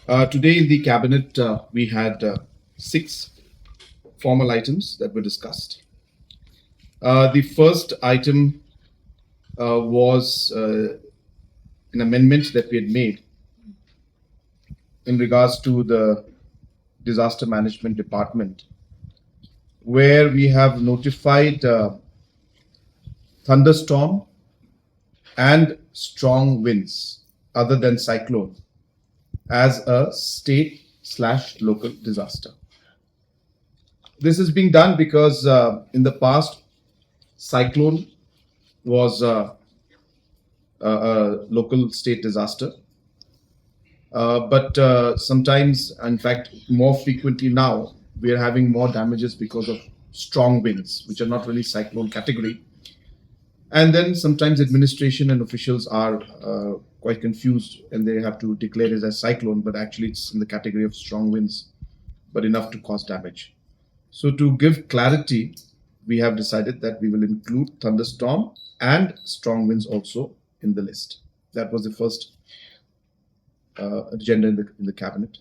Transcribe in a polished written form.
Today in the cabinet, we had six formal items that were discussed. The first item was an amendment that we had made in regards to the disaster management department, where we have notified thunderstorm and strong winds, other than cyclone, as a state/local disaster. This is being done because in the past, cyclone was a local state disaster. But sometimes, in fact, more frequently now, we are having more damages because of strong winds, which are not really cyclone category. And then sometimes administration and officials are quite confused and they have to declare it as cyclone, but actually it's in the category of strong winds, but enough to cause damage. So to give clarity, we have decided that we will include thunderstorm and strong winds also in the list. That was the first agenda in the cabinet.